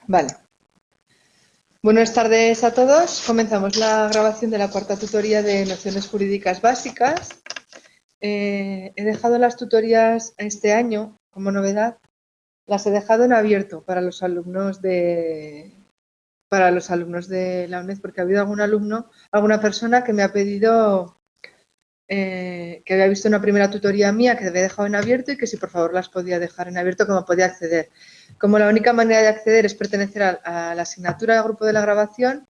Vale. Buenas tardes a todos. Comenzamos la grabación de la cuarta tutoría de nociones jurídicas básicas. He dejado las tutorías este año, como novedad, las he dejado en abierto para los alumnos de la UNED, porque ha habido alguna persona que me ha pedido que había visto una primera tutoría mía que había dejado en abierto y que si por favor las podía dejar en abierto, cómo podía acceder. Como la única manera de acceder es pertenecer a la asignatura del grupo de la grabación,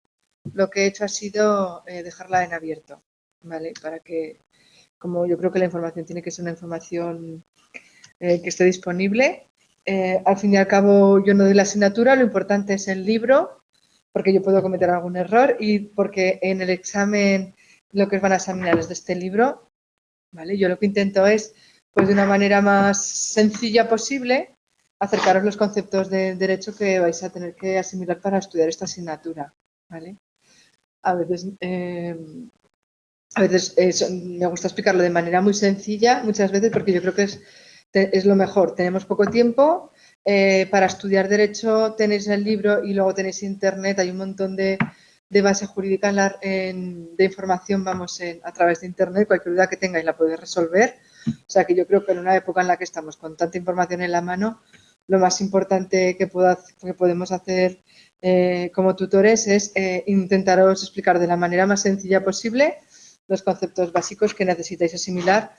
lo que he hecho ha sido dejarla en abierto, ¿vale? Para que, como yo creo que la información tiene que ser una información que esté disponible, al fin y al cabo yo no doy la asignatura, lo importante es el libro, porque yo puedo cometer algún error y porque en el examen lo que os van a examinar es de este libro, ¿vale? Yo lo que intento es, pues de una manera más sencilla posible, acercaros los conceptos de derecho que vais a tener que asimilar para estudiar esta asignatura, ¿vale? A veces me gusta explicarlo de manera muy sencilla, muchas veces, porque yo creo que es lo mejor. Tenemos poco tiempo. Para estudiar Derecho tenéis el libro y luego tenéis Internet. Hay un montón de base jurídica de información, a través de Internet. Cualquier duda que tengáis la podéis resolver. O sea que yo creo que en una época en la que estamos con tanta información en la mano, lo más importante que podemos hacer como tutores es intentaros explicar de la manera más sencilla posible los conceptos básicos que necesitáis asimilar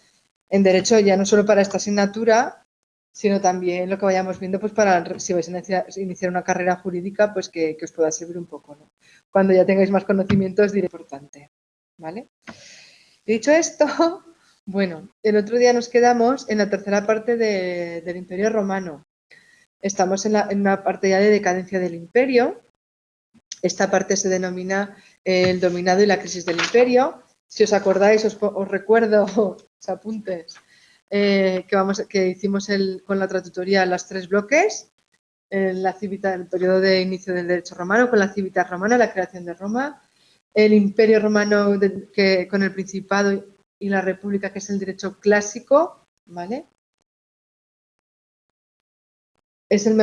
en Derecho, ya no solo para esta asignatura, sino también lo que vayamos viendo, pues para si vais a iniciar una carrera jurídica, pues que os pueda servir un poco, ¿no? Cuando ya tengáis más conocimientos, diré importante, ¿vale? Dicho esto, bueno, el otro día nos quedamos en la tercera parte del Imperio Romano. Estamos en una parte ya de decadencia del Imperio. Esta parte se denomina el dominado y la crisis del Imperio. Si os acordáis, os recuerdo, os apuntes, que hicimos con la otra tutoría los 3 bloques, el periodo de inicio del derecho romano, con la Civitas Romana, la creación de Roma, el Imperio Romano con el Principado y la República, que es el derecho clásico, ¿vale? Es el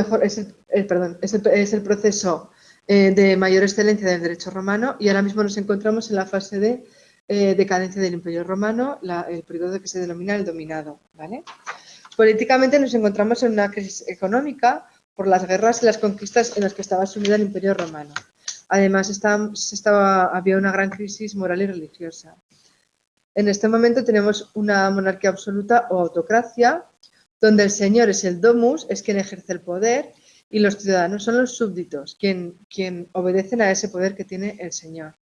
proceso de mayor excelencia del derecho romano y ahora mismo nos encontramos en la fase de decadencia del Imperio Romano, el periodo que se denomina el dominado, ¿vale? Políticamente nos encontramos en una crisis económica por las guerras y las conquistas en las que estaba sumido el Imperio Romano. Además, había una gran crisis moral y religiosa. En este momento tenemos una monarquía absoluta o autocracia, donde el señor es el domus, es quien ejerce el poder, y los ciudadanos son los súbditos, quien obedecen a ese poder que tiene el señor.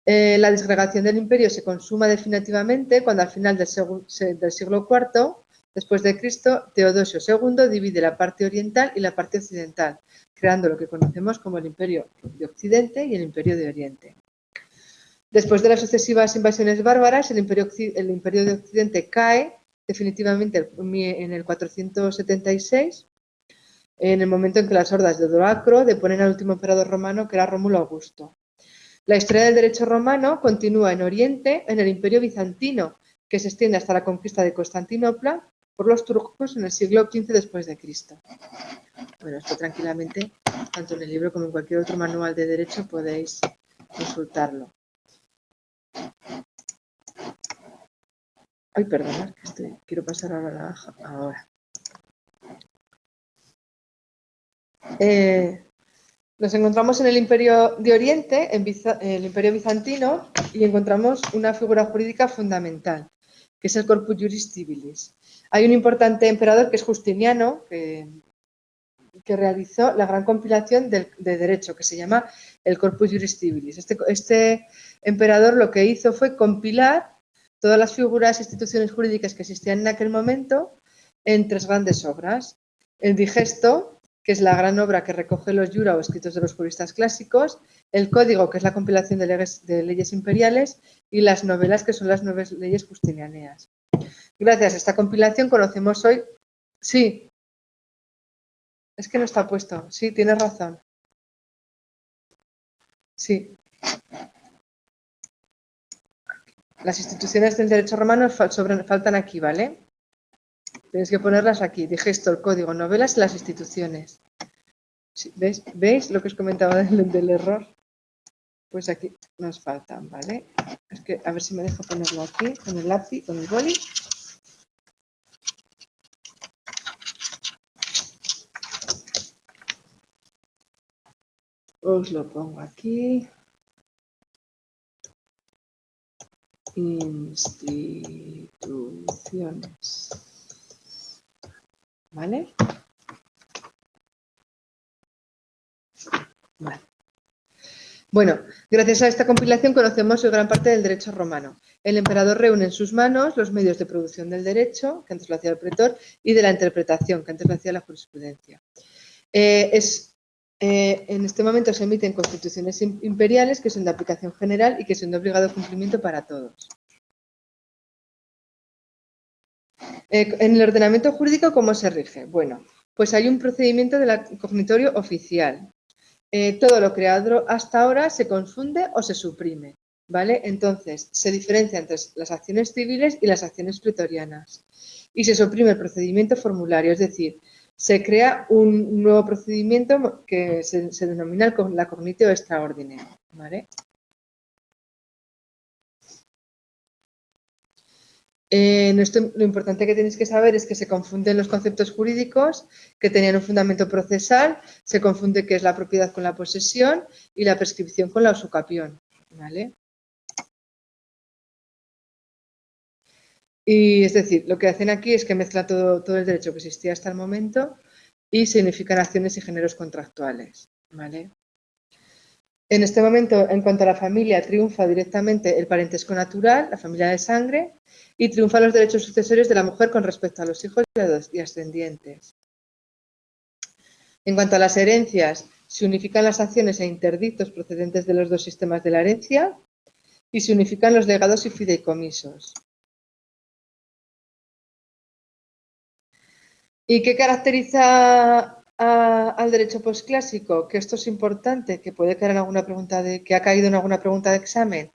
La disgregación del imperio se consuma definitivamente cuando al final del siglo IV, después de Cristo, Teodosio II divide la parte oriental y la parte occidental, creando lo que conocemos como el Imperio de Occidente y el Imperio de Oriente. Después de las sucesivas invasiones bárbaras, el Imperio de Occidente cae definitivamente en el 476, en el momento en que las hordas de Odoacro deponen al último emperador romano, que era Rómulo Augusto. La historia del derecho romano continúa en Oriente, en el Imperio bizantino, que se extiende hasta la conquista de Constantinopla por los turcos en el siglo XV después de Cristo. Bueno, esto tranquilamente, tanto en el libro como en cualquier otro manual de derecho, podéis consultarlo. Ay, perdonad, que quiero pasar ahora la hoja. Ahora. Nos encontramos en el Imperio de Oriente, en el Imperio bizantino, y encontramos una figura jurídica fundamental, que es el Corpus Juris Civilis. Hay un importante emperador que es Justiniano, que realizó la gran compilación de derecho, que se llama el Corpus Juris Civilis. Este emperador lo que hizo fue compilar todas las figuras e instituciones jurídicas que existían en aquel momento en 3 grandes obras. El Digesto, que es la gran obra que recoge los Jura o escritos de los juristas clásicos, el Código, que es la compilación de leyes imperiales, y las novelas, que son las 9 leyes justinianeas. Gracias a esta compilación conocemos hoy... Sí, es que no está puesto. Sí, tienes razón. Sí. Las instituciones del derecho romano faltan aquí, ¿vale? Tenéis que ponerlas aquí. Dije esto, el código, novelas y las instituciones. Sí, ¿veis lo que os comentaba del error? Pues aquí nos faltan, ¿vale? Es que a ver si me dejo ponerlo aquí con el lápiz, con el boli. Os lo pongo aquí. Instituciones. ¿Vale? Vale. Bueno, gracias a esta compilación conocemos gran parte del derecho romano. El emperador reúne en sus manos los medios de producción del derecho, que antes lo hacía el pretor, y de la interpretación, que antes lo hacía la jurisprudencia. En este momento se emiten constituciones imperiales que son de aplicación general y que son de obligado cumplimiento para todos. En el ordenamiento jurídico, ¿cómo se rige? Bueno, pues hay un procedimiento del cognitorio oficial. Todo lo creado hasta ahora se confunde o se suprime, ¿vale? Entonces, se diferencia entre las acciones civiles y las acciones pretorianas. Y se suprime el procedimiento formulario, es decir, se crea un nuevo procedimiento que se denomina la cognitio extraordinaria, ¿vale? Lo importante que tenéis que saber es que se confunden los conceptos jurídicos que tenían un fundamento procesal, se confunde qué es la propiedad con la posesión y la prescripción con la usucapión, ¿vale? Y es decir, lo que hacen aquí es que mezcla todo el derecho que existía hasta el momento y significan acciones y géneros contractuales, ¿vale? En este momento, en cuanto a la familia, triunfa directamente el parentesco natural, la familia de sangre, y triunfan los derechos sucesorios de la mujer con respecto a los hijos y ascendientes. En cuanto a las herencias, se unifican las acciones e interdictos procedentes de los dos sistemas de la herencia y se unifican los legados y fideicomisos. ¿Y qué caracteriza al derecho posclásico? Que esto es importante, que puede caer en alguna pregunta que ha caído en alguna pregunta de examen.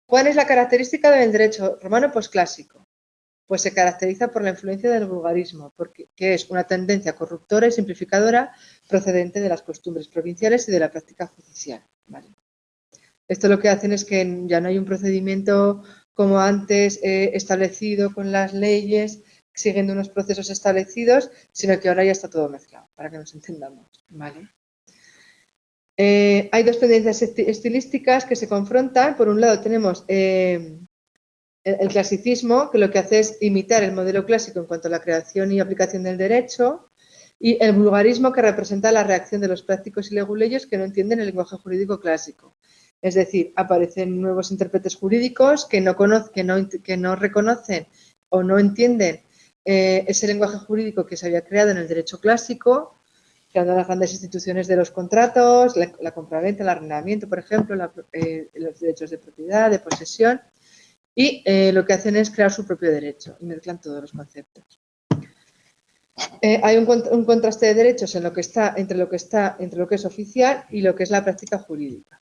¿Cuál es la característica del derecho romano posclásico? Pues se caracteriza por la influencia del vulgarismo, que es una tendencia corruptora y simplificadora procedente de las costumbres provinciales y de la práctica judicial, ¿vale? Esto lo que hacen es que ya no hay un procedimiento como antes establecido con las leyes, siguiendo unos procesos establecidos, sino que ahora ya está todo mezclado, para que nos entendamos, ¿vale? Hay dos tendencias estilísticas que se confrontan. Por un lado tenemos el clasicismo, que lo que hace es imitar el modelo clásico en cuanto a la creación y aplicación del derecho, y el vulgarismo, que representa la reacción de los prácticos y leguleyos que no entienden el lenguaje jurídico clásico. Es decir, aparecen nuevos intérpretes jurídicos que no reconocen o no entienden ese lenguaje jurídico que se había creado en el derecho clásico, creando las grandes instituciones de los contratos, la compraventa, el arrendamiento, por ejemplo, los derechos de propiedad, de posesión, y lo que hacen es crear su propio derecho y mezclan todos los conceptos. Hay un contraste de derechos entre lo que es oficial y lo que es la práctica jurídica.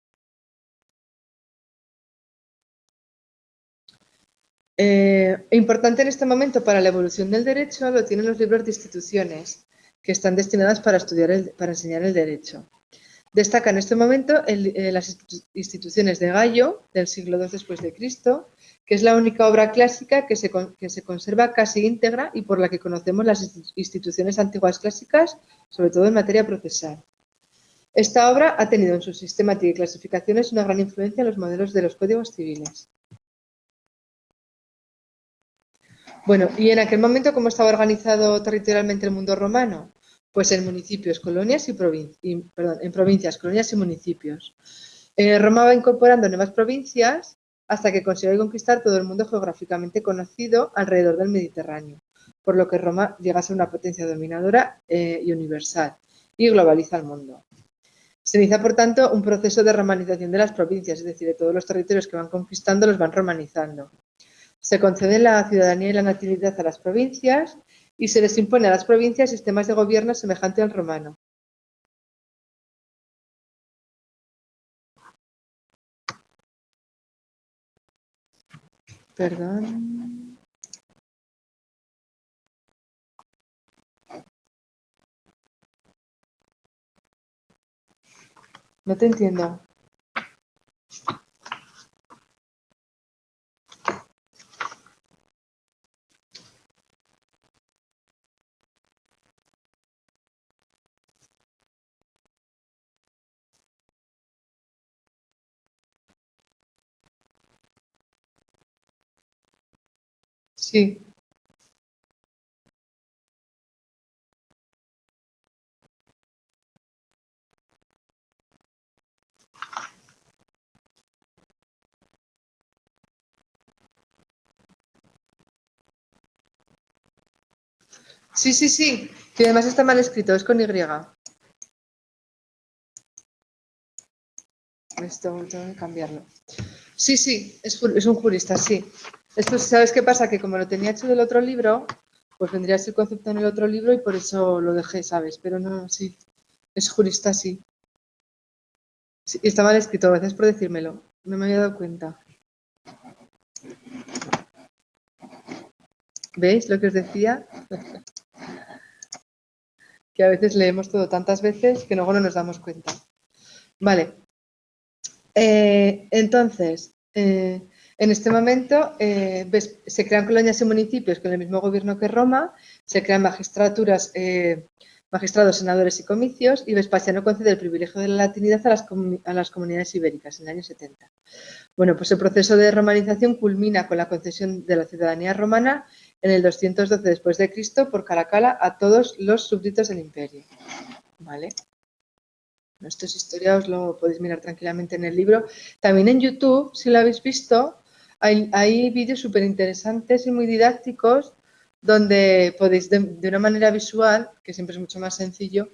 Importante en este momento para la evolución del derecho lo tienen los libros de instituciones, que están destinadas para enseñar el derecho. Destaca en este momento las instituciones de Gallo, del siglo II después de Cristo, que es la única obra clásica que se conserva casi íntegra y por la que conocemos las instituciones antiguas clásicas, sobre todo en materia procesal. Esta obra ha tenido en su sistemática y clasificaciones una gran influencia en los modelos de los códigos civiles. Bueno, ¿y en aquel momento cómo estaba organizado territorialmente el mundo romano? Pues en municipios, colonias en provincias, colonias y municipios. Roma va incorporando nuevas provincias hasta que consiguió conquistar todo el mundo geográficamente conocido alrededor del Mediterráneo, por lo que Roma llega a ser una potencia dominadora y universal y globaliza el mundo. Se inicia, por tanto, un proceso de romanización de las provincias, es decir, de todos los territorios que van conquistando los van romanizando. Se concede la ciudadanía y la nacionalidad a las provincias y se les impone a las provincias sistemas de gobierno semejante al romano. Perdón. No te entiendo. Sí. Sí, sí, sí. Que además está mal escrito, es con Y. Esto tengo que cambiarlo. Sí, sí, es un jurista, sí. Esto, ¿sabes qué pasa? Que como lo tenía hecho del otro libro, pues vendría ese concepto en el otro libro y por eso lo dejé, ¿sabes? Pero no, sí. Es jurista, sí. Sí, y está mal escrito, gracias por decírmelo. No me había dado cuenta. ¿Veis lo que os decía? Que a veces leemos todo tantas veces que luego no nos damos cuenta. Vale. Entonces, en este momento se crean colonias y municipios con el mismo gobierno que Roma, se crean magistraturas, magistrados, senadores y comicios, y Vespasiano concede el privilegio de la latinidad a las comunidades ibéricas en el año 70. Bueno, pues el proceso de romanización culmina con la concesión de la ciudadanía romana en el 212 después de Cristo por Caracalla a todos los súbditos del imperio. ¿Vale? Esto es historia, os lo podéis mirar tranquilamente en el libro. También en YouTube, si lo habéis visto, hay vídeos súper interesantes y muy didácticos donde podéis, de una manera visual, que siempre es mucho más sencillo,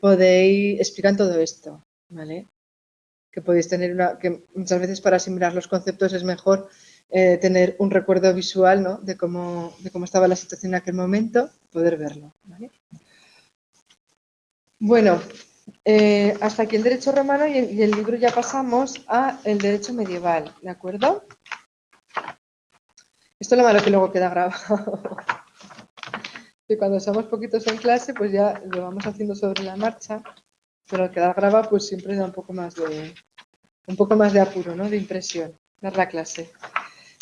podéis explicar todo esto, ¿vale? Que podéis tener que muchas veces para asimilar los conceptos es mejor tener un recuerdo visual, ¿no? de cómo estaba la situación en aquel momento, poder verlo, ¿vale? Bueno, hasta aquí el derecho romano y el libro ya pasamos a el derecho medieval, ¿de acuerdo? Esto es lo malo que luego queda grabado. Que cuando somos poquitos en clase, pues ya lo vamos haciendo sobre la marcha, pero al quedar grabado, pues siempre da un poco más de apuro, ¿no? De impresión, dar la clase.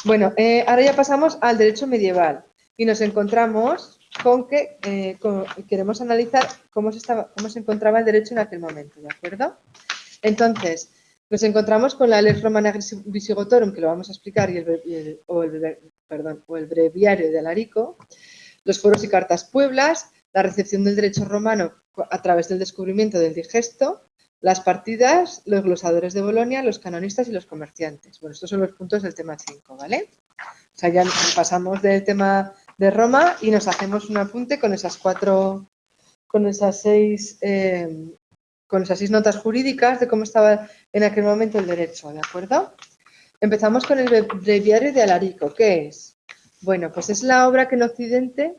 Bueno, ahora ya pasamos al derecho medieval y nos encontramos con que queremos analizar cómo se encontraba el derecho en aquel momento, ¿de acuerdo? Entonces, nos encontramos con la Lex Romana Visigotorum, que lo vamos a explicar, o el Breviario de Alarico, los foros y cartas pueblas, la recepción del derecho romano a través del descubrimiento del digesto, las partidas, los glosadores de Bolonia, los canonistas y los comerciantes. Bueno, estos son los puntos del tema 5, ¿vale? O sea, ya pasamos del tema de Roma y nos hacemos un apunte con esas seis notas jurídicas de cómo estaba en aquel momento el derecho, ¿de acuerdo? Empezamos con el Breviario de Alarico. ¿Qué es? Bueno, pues es la obra que en Occidente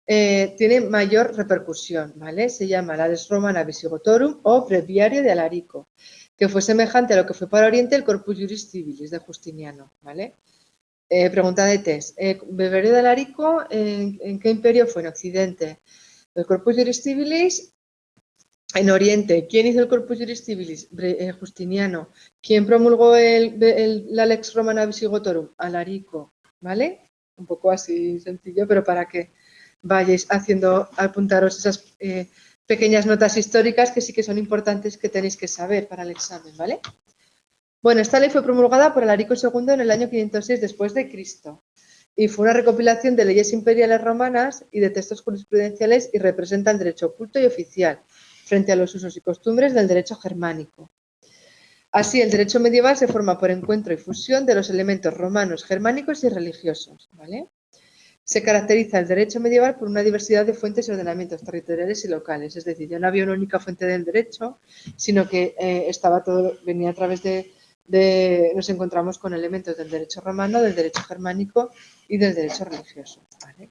tiene mayor repercusión, ¿vale? Se llama la Lex Romana Visigotorum o Breviario de Alarico, que fue semejante a lo que fue para Oriente el Corpus Juris Civilis de Justiniano, ¿vale? Pregunta de test. ¿Breviario de Alarico en qué imperio fue? En Occidente. El Corpus Juris Civilis en Oriente. ¿Quién hizo el Corpus Juris Civilis? Justiniano. ¿Quién promulgó la Lex Romana Visigotorum? Alarico, ¿vale? Un poco así sencillo, pero para que vayáis apuntaros esas pequeñas notas históricas que sí que son importantes que tenéis que saber para el examen, ¿vale? Bueno, esta ley fue promulgada por Alarico II en el año 506 después de Cristo y fue una recopilación de leyes imperiales romanas y de textos jurisprudenciales y representa el derecho oculto y oficial frente a los usos y costumbres del derecho germánico. Así, el derecho medieval se forma por encuentro y fusión de los elementos romanos, germánicos y religiosos, ¿vale? Se caracteriza el derecho medieval por una diversidad de fuentes y ordenamientos territoriales y locales, es decir, ya no había una única fuente del derecho, sino que venía a través nos encontramos con elementos del derecho romano, del derecho germánico y del derecho religioso, ¿vale?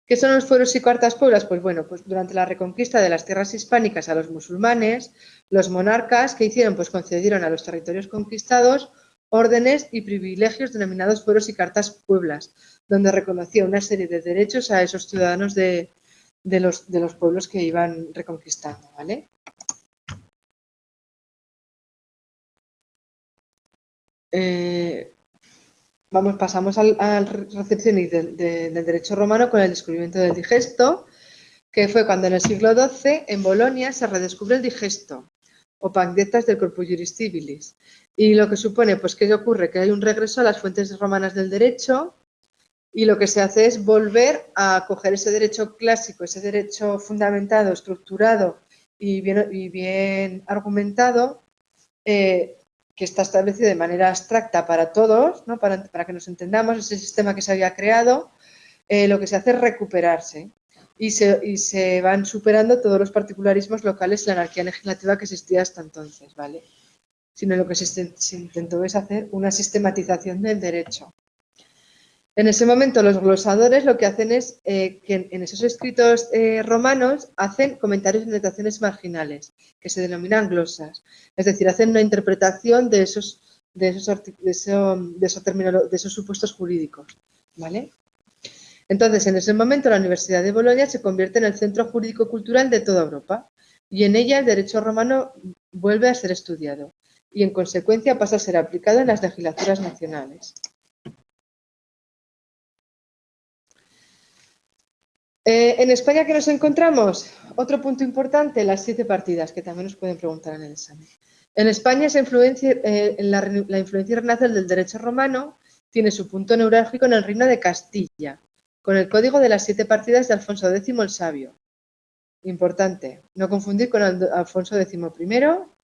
¿Qué son los fueros y cartas pueblas? Pues bueno, pues durante la reconquista de las tierras hispánicas a los musulmanes, los monarcas, ¿qué hicieron? Pues concedieron a los territorios conquistados órdenes y privilegios denominados fueros y cartas pueblas, donde reconocía una serie de derechos a esos ciudadanos de los pueblos que iban reconquistando, ¿vale? Pasamos al recepcionis del derecho romano con el descubrimiento del digesto, que fue cuando en el siglo XII en Bolonia se redescubre el digesto, o Pandectas del Corpus Juris Civilis. Y lo que supone, pues, ¿qué ocurre? Que hay un regreso a las fuentes romanas del derecho y lo que se hace es volver a coger ese derecho clásico, ese derecho fundamentado, estructurado y bien argumentado, que está establecido de manera abstracta para todos, ¿no? Para que nos entendamos, ese sistema que se había creado, lo que se hace es recuperarse y se van superando todos los particularismos locales y la anarquía legislativa que existía hasta entonces, ¿vale? Sino lo que se intentó es hacer una sistematización del derecho. En ese momento los glosadores lo que hacen es que en esos escritos romanos hacen comentarios y anotaciones marginales, que se denominan glosas. Es decir, hacen una interpretación de esos supuestos jurídicos, ¿vale? Entonces, en ese momento la Universidad de Bolonia se convierte en el centro jurídico-cultural de toda Europa y en ella el derecho romano vuelve a ser estudiado y en consecuencia pasa a ser aplicado en las legislaturas nacionales. En España, ¿qué nos encontramos? Otro punto importante, las 7 partidas, que también nos pueden preguntar en el examen. En España la influencia renace del derecho romano, tiene su punto neurálgico en el Reino de Castilla, con el código de las 7 partidas de Alfonso X el Sabio. Importante, no confundir con Alfonso X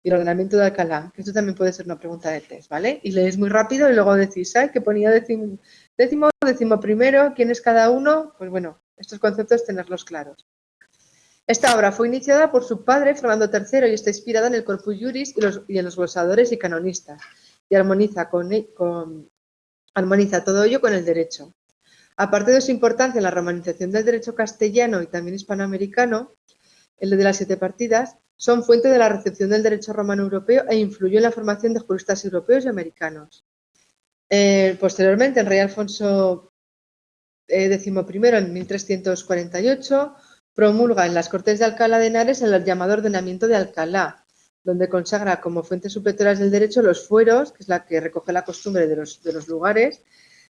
y el ordenamiento de Alcalá, que esto también puede ser una pregunta de test, ¿vale? Y leéis muy rápido y luego decís, ¿sabes? Que ponía décimo primero, ¿quién es cada uno? Pues bueno, estos conceptos tenerlos claros. Esta obra fue iniciada por su padre, Fernando III, y está inspirada en el Corpus Juris y en los glosadores y canonistas, y armoniza todo ello con el derecho. Aparte de su importancia en la romanización del derecho castellano y también hispanoamericano, el de las 7 partidas, son fuente de la recepción del derecho romano europeo e influyó en la formación de juristas europeos y americanos. Posteriormente, el rey Alfonso X en 1348 promulga en las Cortes de Alcalá de Henares el llamado Ordenamiento de Alcalá, donde consagra como fuentes superiores del derecho los fueros, que es la que recoge la costumbre de los lugares,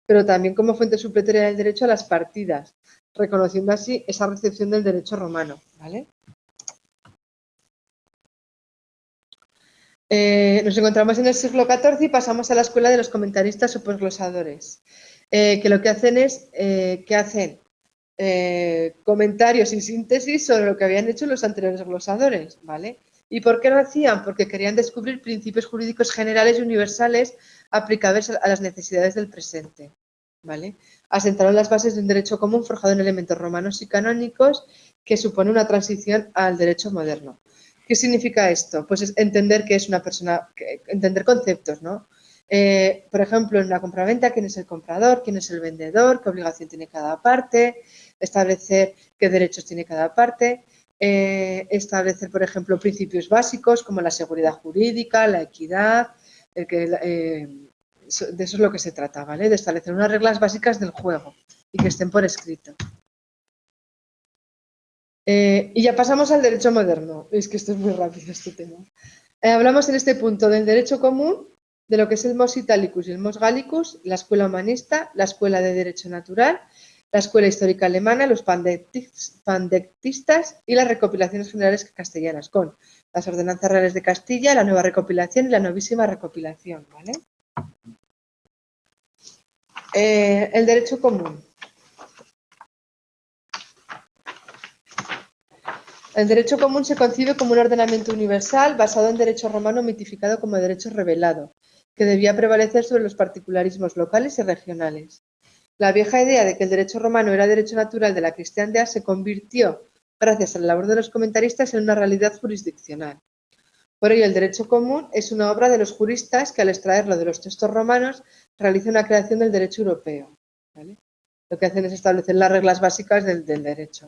pero también como fuente supletoria del derecho a las partidas, reconociendo así esa recepción del derecho romano, ¿vale? Nos encontramos en el siglo XIV y pasamos a la escuela de los comentaristas o posglosadores, que lo que hacen es comentarios y síntesis sobre lo que habían hecho los anteriores glosadores, ¿vale? ¿Y por qué lo hacían? Porque querían descubrir principios jurídicos generales y universales aplicables a las necesidades del presente, ¿vale? Asentaron las bases de un derecho común forjado en elementos romanos y canónicos que supone una transición al derecho moderno. ¿Qué significa esto? Pues es entender que es una persona, entender conceptos, ¿no? Por ejemplo, en una compraventa, ¿quién es el comprador? ¿Quién es el vendedor? ¿Qué obligación tiene cada parte? Establecer qué derechos tiene cada parte. Establecer, por ejemplo, principios básicos como la seguridad jurídica, la equidad, de eso es lo que se trata, ¿vale? De establecer unas reglas básicas del juego y que estén por escrito. Y ya pasamos al derecho moderno. Es que esto es muy rápido, este tema. Hablamos en este punto del derecho común, de lo que es el Mos Italicus y el Mos Gallicus, la escuela humanista, la escuela de derecho natural, la escuela histórica alemana, los pandectistas y las recopilaciones generales castellanas, con las ordenanzas reales de Castilla, la nueva recopilación y la novísima recopilación, ¿vale? El derecho común. El derecho común se concibe como un ordenamiento universal basado en derecho romano mitificado como derecho revelado, que debía prevalecer sobre los particularismos locales y regionales. La vieja idea de que el derecho romano era derecho natural de la cristiandad se convirtió, gracias a la labor de los comentaristas, en una realidad jurisdiccional. Por ello, el derecho común es una obra de los juristas que, al extraerlo de los textos romanos, realiza una creación del derecho europeo, ¿vale? Lo que hacen es establecer las reglas básicas del derecho.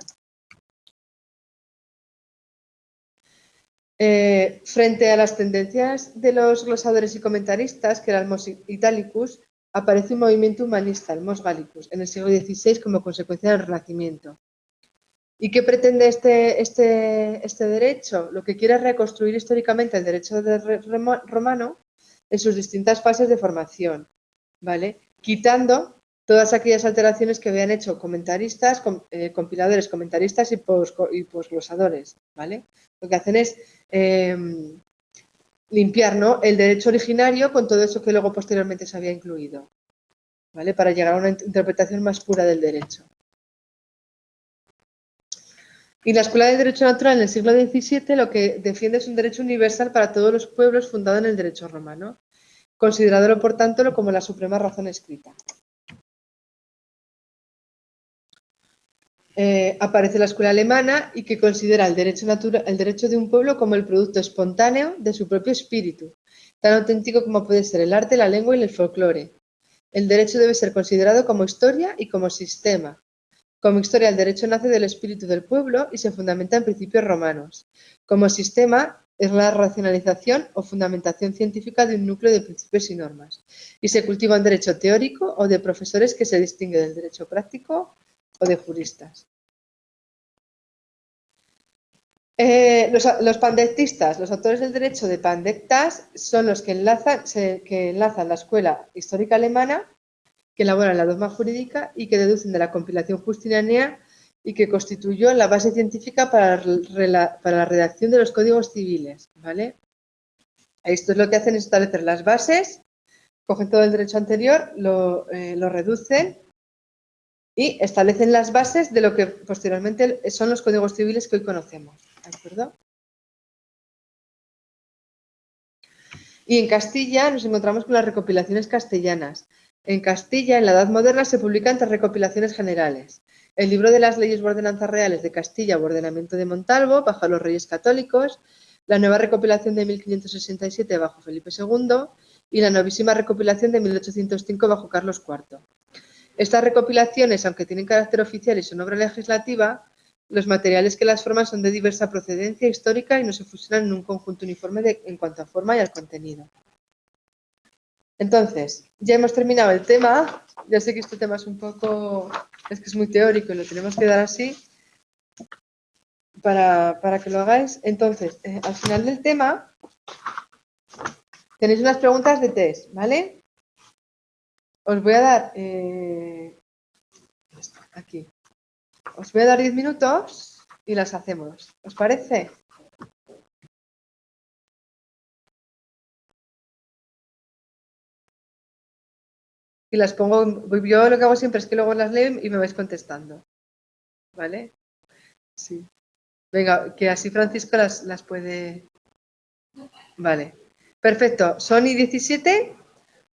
Frente a las tendencias de los glosadores y comentaristas, que era el Mos Italicus, aparece un movimiento humanista, el Mos Gallicus, en el siglo XVI como consecuencia del Renacimiento. ¿Y qué pretende este derecho? Lo que quiere es reconstruir históricamente el derecho romano en sus distintas fases de formación, ¿vale? Quitando todas aquellas alteraciones que habían hecho comentaristas, compiladores, comentaristas y posglosadores, ¿vale? Lo que hacen es limpiar, ¿no?, el derecho originario con todo eso que luego posteriormente se había incluido, ¿vale? Para llegar a una interpretación más pura del derecho. Y la Escuela de Derecho Natural en el siglo XVII lo que defiende es un derecho universal para todos los pueblos fundado en el derecho romano, considerándolo por tanto como la suprema razón escrita. Aparece la escuela alemana y que considera el derecho de un pueblo como el producto espontáneo de su propio espíritu, tan auténtico como puede ser el arte, la lengua y el folclore. El derecho debe ser considerado como historia y como sistema. Como historia, el derecho nace del espíritu del pueblo y se fundamenta en principios romanos. Como sistema, es la racionalización o fundamentación científica de un núcleo de principios y normas. Y se cultiva un derecho teórico o de profesores que se distingue del derecho práctico o de juristas. Los pandectistas, los autores del derecho de pandectas, son los que enlazan la escuela histórica alemana, que elaboran la dogma jurídica y que deducen de la compilación justiniana y que constituyó la base científica para la redacción de los códigos civiles, ¿vale? Esto es lo que hacen, es establecer las bases, cogen todo el derecho anterior, lo reducen y establecen las bases de lo que posteriormente son los códigos civiles que hoy conocemos, ¿de acuerdo? Y en Castilla nos encontramos con las recopilaciones castellanas. En Castilla, en la Edad Moderna, se publican 3 recopilaciones generales. El libro de las leyes o ordenanzas reales de Castilla o ordenamiento de Montalvo, bajo los reyes católicos, la nueva recopilación de 1567 bajo Felipe II y la novísima recopilación de 1805 bajo Carlos IV. Estas recopilaciones, aunque tienen carácter oficial y son obra legislativa, los materiales que las forman son de diversa procedencia histórica y no se fusionan en un conjunto uniforme en cuanto a forma y al contenido. Entonces, ya hemos terminado el tema. Ya sé que este tema es es que es muy teórico y lo tenemos que dar así para que lo hagáis. Entonces, al final del tema tenéis unas preguntas de test, ¿vale? Os voy a dar aquí. Os voy a dar 10 minutos y las hacemos. ¿Os parece? Y las pongo, yo lo que hago siempre es que luego las leo y me vais contestando. ¿Vale? Sí. Venga, que así Francisco las puede. Vale. Perfecto. Son y 17.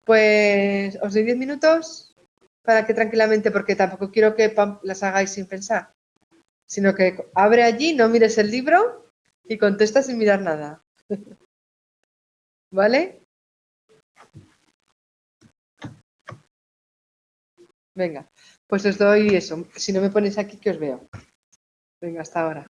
Pues os doy 10 minutos para que tranquilamente, porque tampoco quiero que las hagáis sin pensar, sino que abre allí, no mires el libro y contesta sin mirar nada. ¿Vale? Venga, pues os doy eso. Si no me ponéis aquí, que os veo. Venga, hasta ahora.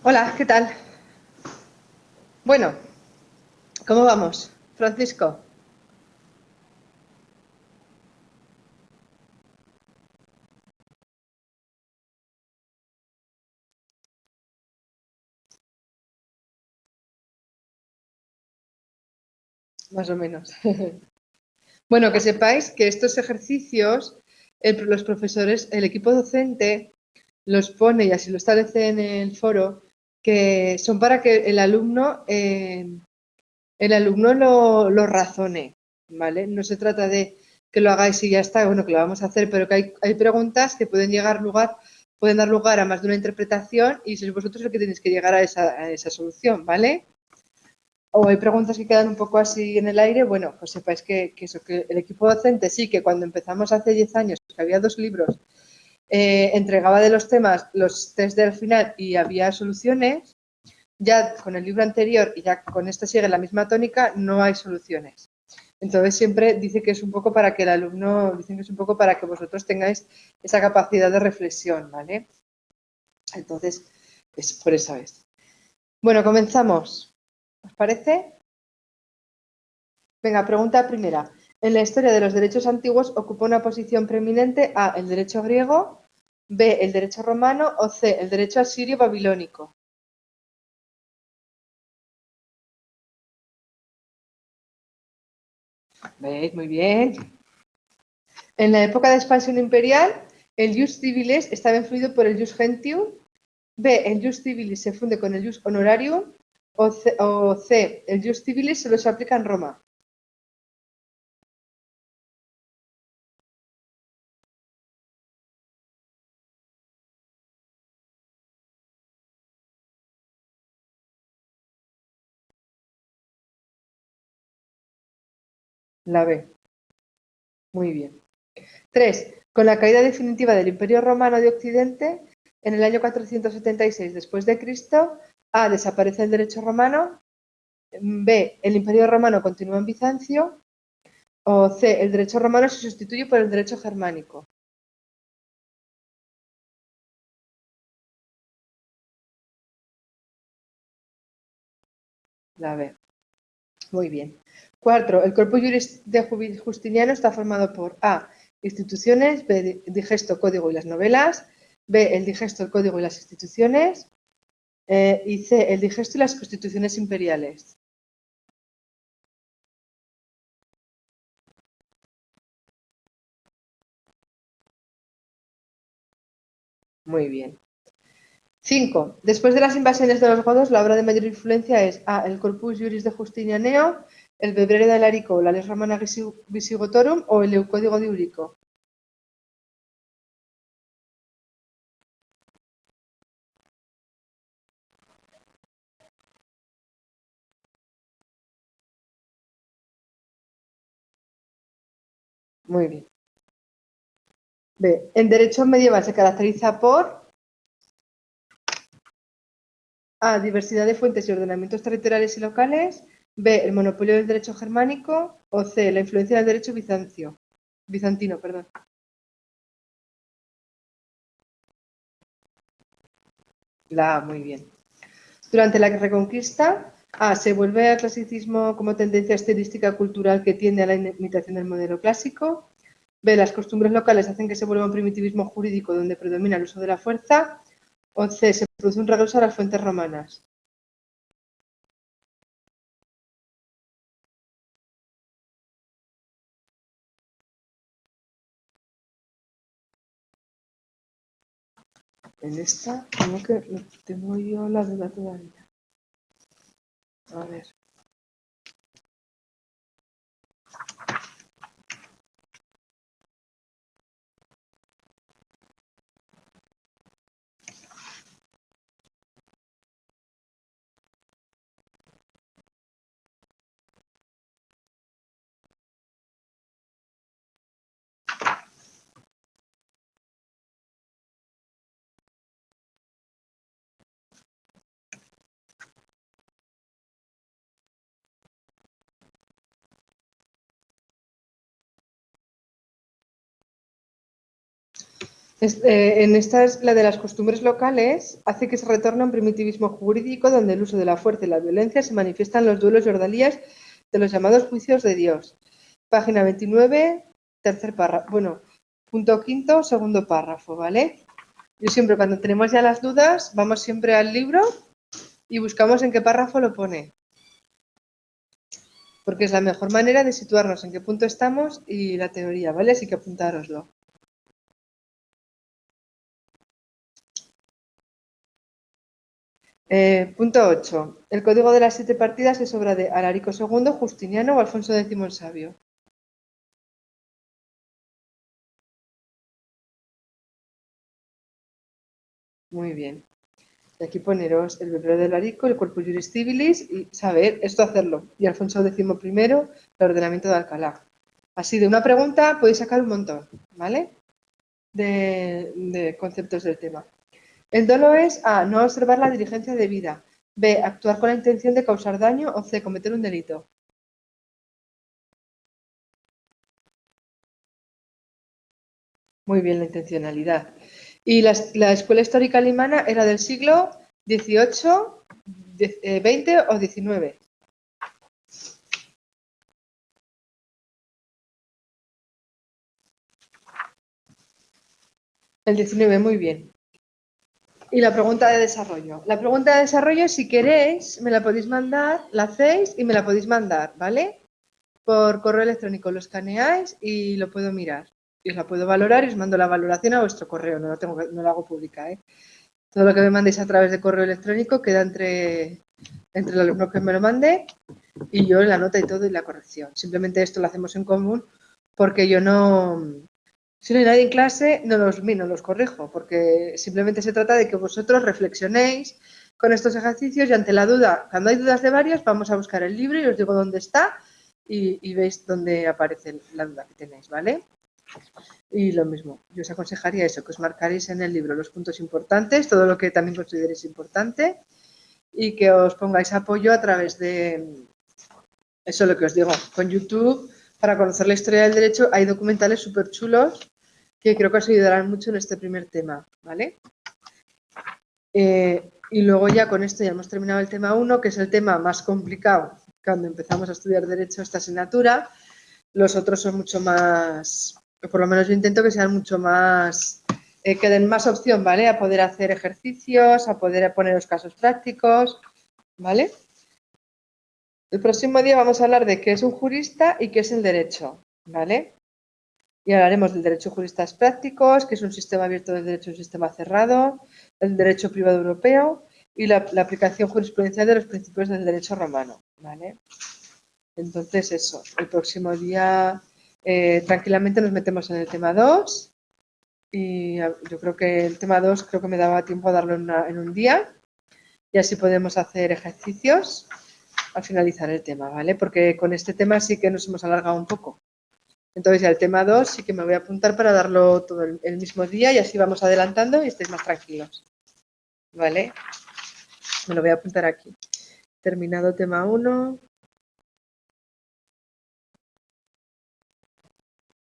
Hola, ¿qué tal? Bueno, ¿cómo vamos? Francisco, más o menos. Bueno, que sepáis que estos ejercicios, los profesores, el equipo docente los pone y así lo establece en el foro, que son para que el alumno lo razone, ¿vale? No se trata de que lo hagáis y ya está, bueno, que lo vamos a hacer, pero que hay preguntas que pueden dar lugar a más de una interpretación y sois vosotros los que tenéis que llegar a esa solución, ¿vale? O hay preguntas que quedan un poco así en el aire, bueno, pues sepáis que el equipo docente sí, que cuando empezamos hace 10 años, que había 2 libros, entregaba de los temas los test del final y había soluciones, ya con el libro anterior y ya con este sigue la misma tónica, no hay soluciones. Entonces siempre dice que es un poco para que el alumno, dicen que es un poco para que vosotros tengáis esa capacidad de reflexión, ¿vale? Entonces, es por esa vez. Bueno, comenzamos. ¿Os parece? Venga, pregunta primera. En la historia de los derechos antiguos ocupa una posición preeminente A, el derecho griego, B, el derecho romano o C, el derecho asirio babilónico. ¿Veis? Muy bien. En la época de expansión imperial, el jus civilis estaba influido por el jus gentium. B, el jus civilis se funde con el jus honorarium. O C, el jus civilis solo se aplica en Roma. La B. Muy bien. 3. Con la caída definitiva del Imperio Romano de Occidente, en el año 476 después de Cristo, A. Desaparece el derecho romano. B. El Imperio Romano continúa en Bizancio. O C. El derecho romano se sustituye por el derecho germánico. La B. Muy bien. 4. El corpus juris de Justiniano está formado por A. Instituciones, B. Digesto, código y las novelas. B. El digesto, el código y las instituciones. Y C. El digesto y las constituciones imperiales. Muy bien. 5. Después de las invasiones de los godos, la obra de mayor influencia es A. El Corpus Juris de Justinianeo, el Breviario de Alarico, la Lex Romana Visigotorum o el Código de Eurico. Muy bien. B. En derecho medieval se caracteriza por A. Diversidad de fuentes y ordenamientos territoriales y locales. B. El monopolio del derecho germánico. O C. La influencia del derecho bizantino. Perdón. La A. Muy bien. Durante la Reconquista, A. Se vuelve al clasicismo como tendencia estilística cultural que tiende a la imitación del modelo clásico. B. Las costumbres locales hacen que se vuelva un primitivismo jurídico donde predomina el uso de la fuerza. O C. Se produce un regreso a las fuentes romanas. En esta, como que tengo yo la duda todavía. A ver. En esta es la de las costumbres locales, hace que se retorne a un primitivismo jurídico donde el uso de la fuerza y la violencia se manifiestan en los duelos y ordalías de los llamados juicios de Dios. Página 29, tercer párrafo, bueno, punto quinto, segundo párrafo, ¿vale? Yo siempre cuando tenemos ya las dudas, vamos siempre al libro y buscamos en qué párrafo lo pone. Porque es la mejor manera de situarnos en qué punto estamos y la teoría, ¿vale? Así que apuntároslo. Punto 8. El código de las 7 partidas es obra de Alarico II, Justiniano o Alfonso X el Sabio. Muy bien. Y aquí poneros el Librero de Alarico, el Corpus Juris Civilis y saber esto hacerlo. Y Alfonso X, el ordenamiento de Alcalá. Así de una pregunta podéis sacar un montón, ¿vale? De conceptos del tema. El dolo es A. No observar la diligencia debida. B. Actuar con la intención de causar daño. O C. Cometer un delito. Muy bien, la intencionalidad. Y la escuela histórica alemana era del siglo XVIII, XX o XIX. El XIX, muy bien. Y la pregunta de desarrollo. La pregunta de desarrollo, si queréis, me la podéis mandar, la hacéis y me la podéis mandar, ¿vale? Por correo electrónico lo escaneáis y lo puedo mirar. Y os la puedo valorar y os mando la valoración a vuestro correo, no lo hago pública, ¿eh? Todo lo que me mandéis a través de correo electrónico queda entre el alumno que me lo mande y yo la nota y todo y la corrección. Simplemente esto lo hacemos en común porque yo no, si no hay nadie en clase, no los corrijo, porque simplemente se trata de que vosotros reflexionéis con estos ejercicios y ante la duda, cuando hay dudas de varios, vamos a buscar el libro y os digo dónde está y veis dónde aparece la duda que tenéis, ¿vale? Y lo mismo, yo os aconsejaría eso, que os marcaréis en el libro los puntos importantes, todo lo que también consideréis importante y que os pongáis apoyo a través de, eso es lo que os digo, con YouTube, para conocer la historia del derecho, hay documentales súper chulos que creo que os ayudarán mucho en este primer tema, ¿vale? Y luego ya con esto ya hemos terminado el tema 1, que es el tema más complicado cuando empezamos a estudiar derecho esta asignatura. Los otros son mucho más, por lo menos yo intento que sean mucho más, que den más opción, ¿vale? A poder hacer ejercicios, a poder poner los casos prácticos, ¿vale? El próximo día vamos a hablar de qué es un jurista y qué es el derecho, ¿vale? Y hablaremos del derecho juristas prácticos, que es un sistema abierto del derecho, un sistema cerrado, el derecho privado europeo y la aplicación jurisprudencial de los principios del derecho romano, ¿vale? Entonces eso, el próximo día tranquilamente nos metemos en el tema 2 y yo creo que el tema 2 creo que me daba tiempo a darlo en un día y así podemos hacer ejercicios al finalizar el tema, ¿vale? Porque con este tema sí que nos hemos alargado un poco. Entonces ya el tema 2 sí que me voy a apuntar para darlo todo el mismo día y así vamos adelantando y estéis más tranquilos, ¿vale? Me lo voy a apuntar aquí. Terminado tema 1.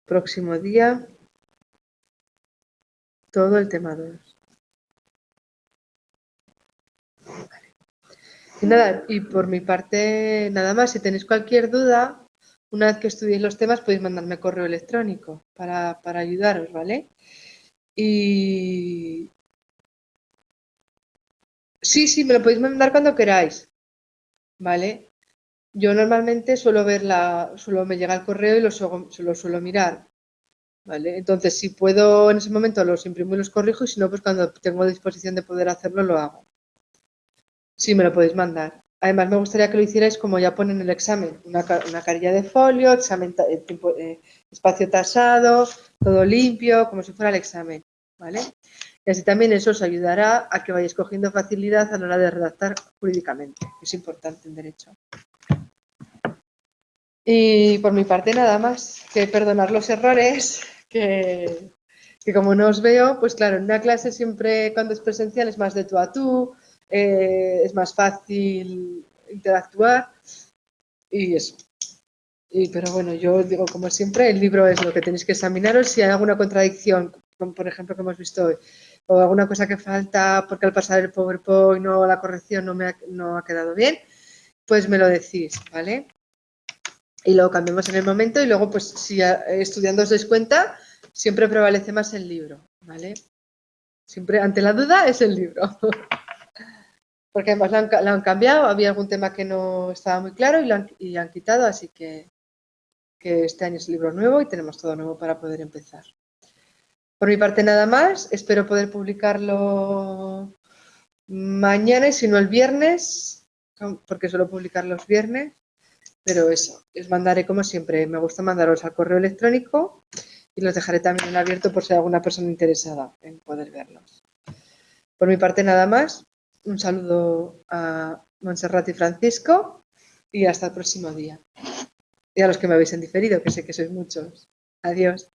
Próximo día, todo el tema 2. Vale. Y nada, y por mi parte, nada más. Si tenéis cualquier duda, una vez que estudiéis los temas, podéis mandarme correo electrónico para ayudaros, ¿vale? Y sí, me lo podéis mandar cuando queráis, ¿vale? Yo normalmente suelo me llega el correo y lo suelo mirar, ¿vale? Entonces, si puedo en ese momento los imprimo y los corrijo y si no, pues cuando tengo disposición de poder hacerlo, lo hago. Sí, me lo podéis mandar. Además, me gustaría que lo hicierais como ya pone en el examen, una carilla de folio, espacio tasado, todo limpio, como si fuera el examen, ¿vale? Y así también eso os ayudará a que vayáis cogiendo facilidad a la hora de redactar jurídicamente, que es importante en derecho. Y por mi parte nada más, que perdonar los errores, que como no os veo, pues claro, en una clase siempre cuando es presencial es más de tú a tú, es más fácil interactuar y eso. Pero bueno, yo os digo como siempre, el libro es lo que tenéis que examinaros. Si hay alguna contradicción, como por ejemplo que hemos visto hoy, o alguna cosa que falta porque al pasar el PowerPoint o la corrección no ha quedado bien, pues me lo decís, ¿vale? Y lo cambiamos en el momento y luego, pues si estudiando os dais cuenta, siempre prevalece más el libro, ¿vale? Siempre ante la duda es el libro. Porque además lo han cambiado, había algún tema que no estaba muy claro y han quitado, así que este año es el libro nuevo y tenemos todo nuevo para poder empezar. Por mi parte nada más, espero poder publicarlo mañana y si no el viernes, porque suelo publicar los viernes, pero eso, os mandaré como siempre, me gusta mandaros al correo electrónico y los dejaré también en abierto por si hay alguna persona interesada en poder verlos. Por mi parte nada más, un saludo a Montserrat y Francisco y hasta el próximo día. Y a los que me habéis en diferido, que sé que sois muchos. Adiós.